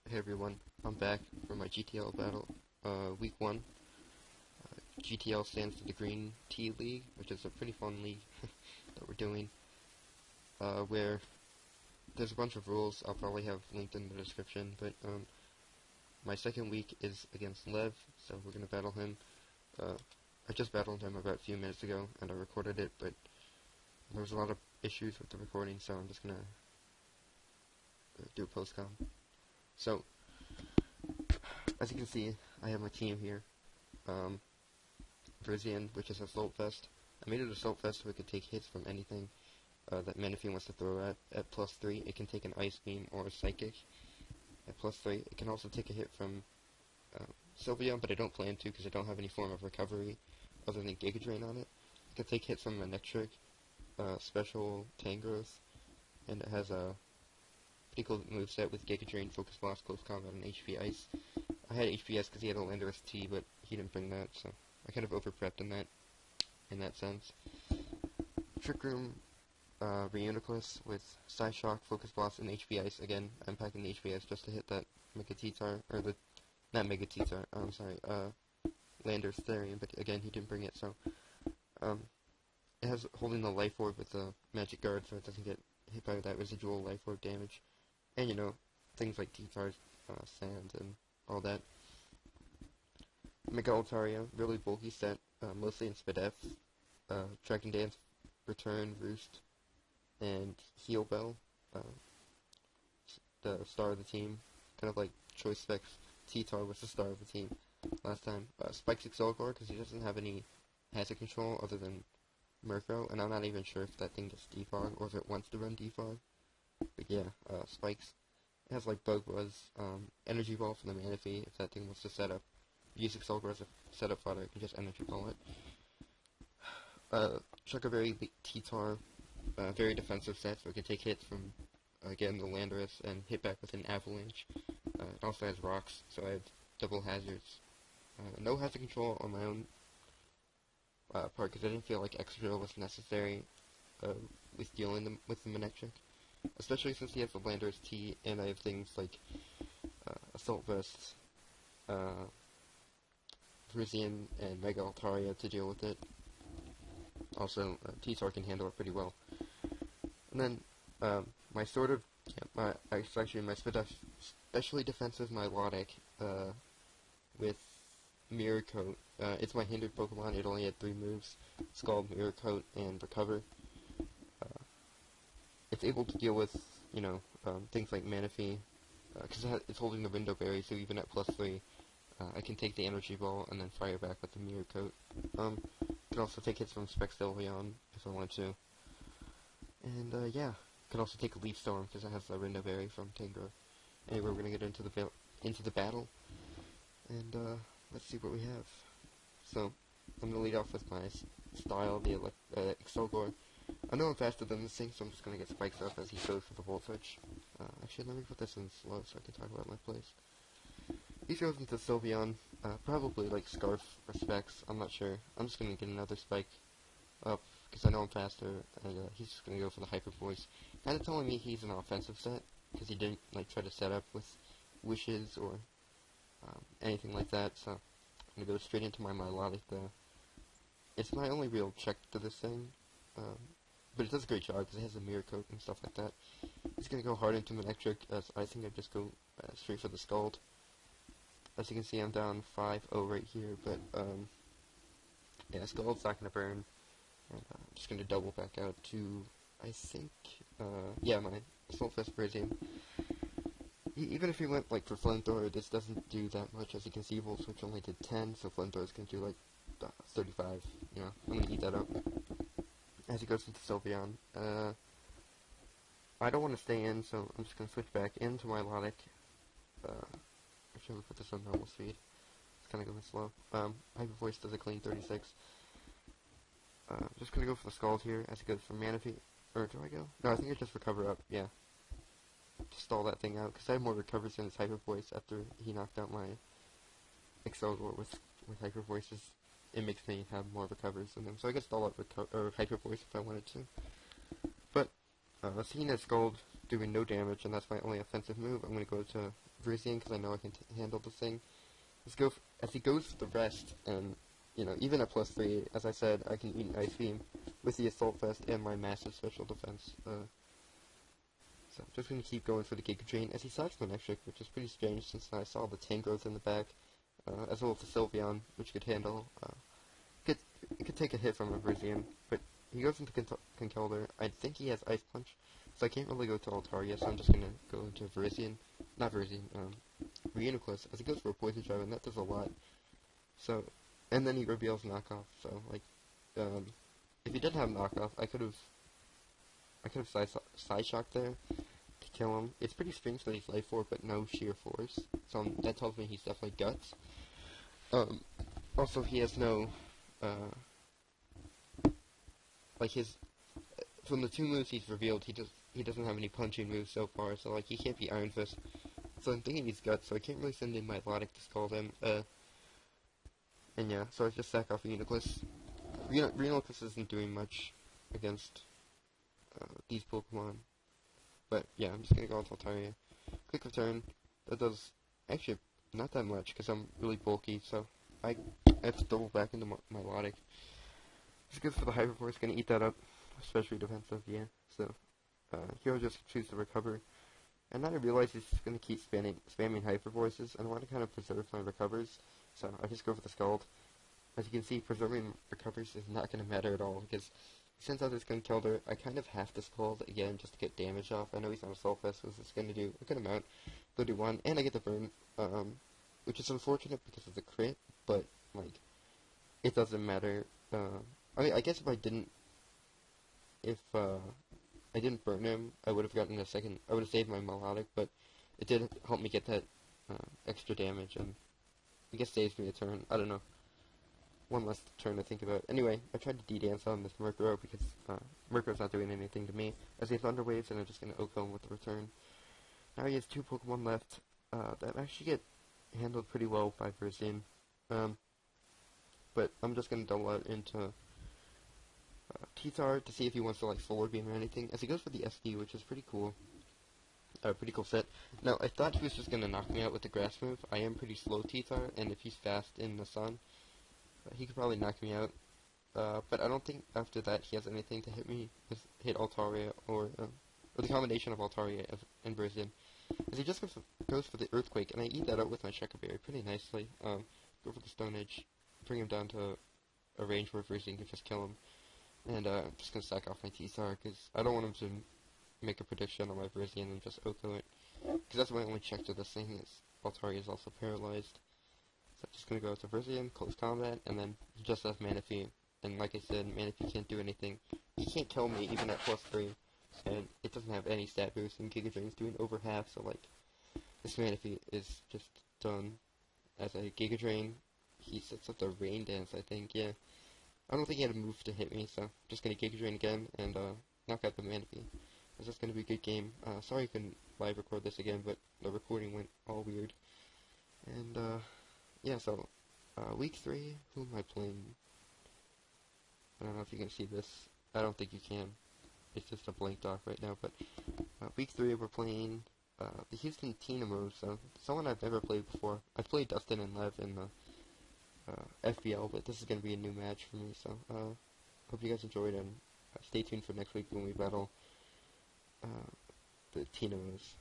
Hey everyone, I'm back for my GTL battle, week 1. GTL stands for the Green Tea League, which is a pretty fun league that we're doing, where there's a bunch of rules I'll probably have linked in the description, but my second week is against Lev, so we're going to battle him. I just battled him about a few minutes ago, and I recorded it, but there was a lot of issues with the recording, so I'm just going to do a post-com. So, as you can see, I have my team here. Brazilian, which is Assault Vest. I made it Assault Vest so it could take hits from anything that Manaphy wants to throw at +3. It can take an Ice Beam or a Psychic at +3. It can also take a hit from Sylveon, but I don't plan to because I don't have any form of recovery other than Giga Drain on it. It can take hits from Electric, Special Tangrowth, and it has a pretty cool moveset with Giga Drain, Focus Blast, Close Combat, and HP Ice. I had HPS because he had a Landorus T, but he didn't bring that, so I kind of over-prepped in that sense. Trick Room, Reuniclus with Psyshock, Focus Blast, and HP Ice. Again, I'm packing the HP Ice just to hit that Mega T-Tar, or not Mega T-Tar, I'm sorry, Landorus Therian, but again, he didn't bring it, so, it has holding the Life Orb with the Magic Guard, so it doesn't get hit by that residual Life Orb damage. And, things like T-Tars, Sand, and all that. Mega Altaria, really bulky set, mostly in Spadef, Dragon Dance, Return, Roost, and Heal Bell, the star of the team, kind of like Choice Specs. T-Tar was the star of the team last time. Spikes Excelgor, because he doesn't have any hazard control other than Murkrow, and I'm not even sure if that thing gets defog, or if it wants to run defog. But yeah, Spikes. It has like Bug Buzz, Energy Ball for the Manaphy, if that thing wants to set up. Use Excelgor as a setup fodder, you can just Energy Ball it. Choco Berry T-Tar, very defensive set, so it can take hits from, again, the Landorus, and hit back with an Avalanche. It also has Rocks, so I have double hazards. No hazard control on my own part, because I didn't feel like extra was necessary with dealing with the Manectric. Especially since he has the Landorus T, and I have things like Assault Vest, Frisian, and Mega Altaria to deal with it. Also, T-Tar can handle it pretty well. And then, my specially defensive Milotic, with Mirror Coat. It's my hindered Pokemon, it only had 3 moves, Scald, Mirror Coat, and Recover. It's able to deal with, things like Manaphy, because it's holding the Window Berry, so even at +3, I can take the Energy Ball and then fire back with the Mirror Coat. Can also take hits from Sylveon if I want to. And, yeah, can also take a Leaf Storm, because it has the Window Berry from Tangrowth. Anyway, we're gonna get into the battle, and, let's see what we have. So, I'm gonna lead off with my style, the Excelgor. I know I'm faster than this thing, so I'm just going to get Spikes up as he goes for the Volt Switch. Actually, let me put this in slow so I can talk about my plays. He goes into Sylveon, probably like Scarf or Specs, I'm not sure. I'm just going to get another Spike up, because I know I'm faster, and he's just going to go for the Hyper Voice. Kind of telling me he's an offensive set, because he didn't like try to set up with Wishes or anything like that, so I'm going to go straight into my Milotic there. It's my only real check to this thing. But it does a great job because it has a Mirror Coat and stuff like that. He's going to go hard into Electric, as I think I just go straight for the Scald. As you can see, I'm down 5-0 right here, but yeah, Scald's not going to burn. And, I'm just going to double back out to, I think, yeah, my Assault Vest Brazium. Even if he went like for Flamethrower, this doesn't do that much. As you can see, Volt Switch only did 10, so Flamethrower is going to do like 35. I'm going to eat that up. As he goes into Sylveon, I don't want to stay in, so I'm just going to switch back into my Milotic. Actually, I'll put this on normal speed. It's kind of going slow. Hyper Voice does a clean 36. Just going to go for the Scald here, as he goes for Manaphy. Or do I go? No, I think I just Recover up, yeah. To stall that thing out, because I have more recovers than his Hyper Voice after he knocked out my Excelgor with Hyper Voices. It makes me have more recovers than them, so I could stall out Hyper Voice if I wanted to. But, seeing as Scald doing no damage, and that's my only offensive move. I'm going to go to Vrisian because I know I can handle this thing. As he goes for the rest, and even at +3, as I said, I can eat an Ice Beam with the Assault Vest and my massive special defense. So I'm just going to keep going for the Giga Drain as he sacs my next trick, which is pretty strange since I saw the Tangrowth in the back, as well as the Sylveon, which could handle. It could take a hit from a Vrisian, but he goes into Conkeldurr. I think he has Ice Punch, so I can't really go to Altaria, so I'm just going to go into Reuniclus, as he goes for a Poison Drive, and that does a lot. So, and then he reveals Knockoff, so, if he didn't have Knockoff, I could have Side Shock there to kill him. It's pretty strange that he's Life Orb, but no Sheer Force, so that tells me he's definitely Guts. Also, he has no, from the 2 moves he's revealed, he doesn't have any punching moves so far, so, he can't be Iron Fist. So I'm thinking he's Guts, so I can't really send in my Milotic to scald him, and yeah, so I just sack off Reuniclus. Reuniclus isn't doing much against, these Pokemon, but yeah, I'm just gonna go with Altaria. Quick Return, that does, actually, not that much, because I'm really bulky, so I have to double back into Milotic. It's good for the Hyper Force, gonna eat that up, especially defensive, yeah, so, Hero just choose to recover. And then I realize he's just going to keep spamming Hyper Forces, and I want to kind of preserve my recovers, so I just go for the Scald. As you can see, preserving recovers is not going to matter at all, because since I was going to Keldurr, I kind of have to Scald again just to get damage off. I know he's on Assault Vest, so it's going to do a good amount, 31, and I get the burn, which is unfortunate because of the crit, but, it doesn't matter. I guess if I didn't burn him, I would have gotten I would have saved my Milotic, but it did help me get that extra damage, and I guess saves me a turn. I don't know. One less turn to think about. Anyway, I tried to D-dance on this Murkrow because Murkrow's not doing anything to me. As he has Thunder Waves, and I'm just going to OHKO him with the return. Now he has 2 Pokemon left that actually get handled pretty well by Vrisian. But I'm just going to double out into T-Tar to see if he wants to Solar Beam or anything, as he goes for the SD, which is pretty cool. Pretty cool set. Now, I thought he was just gonna knock me out with the Grass move. I am pretty slow T-Tar, and if he's fast in the sun, he could probably knock me out. But I don't think after that he has anything to hit Altaria, or the combination of Altaria and Vrisian. As he just goes for the Earthquake, and I eat that out with my Checker Berry pretty nicely. Go for the Stone Edge, bring him down to a range where Vrisian can just kill him. And I'm just going to sack off my T-Star, because I don't want him to make a prediction on my Vrisian and just OHKO it. Because that's my only check to this thing, is Altaria is also paralyzed. So I'm just going to go to Vrisian, close combat, and then he just has Manaphy. And like I said, Manaphy can't do anything. He can't kill me, even at +3. And it doesn't have any stat boost, and Giga Drain's doing over half, so this Manaphy is just done. As a Giga Drain, he sets up the Rain Dance, I think, yeah. I don't think he had a move to hit me, so I'm just going to Giga Drain again and knock out the Manaphy. This is going to be a good game. Sorry I couldn't live record this again, but the recording went all weird. And yeah, so week 3, who am I playing? I don't know if you can see this. I don't think you can. It's just a blank dock right now, but week 3 we're playing the Houston Tynamo, so someone I've never played before. I've played Dustin and Lev in the FBL, but this is going to be a new match for me, so hope you guys enjoyed, and stay tuned for next week when we battle the Tynamos.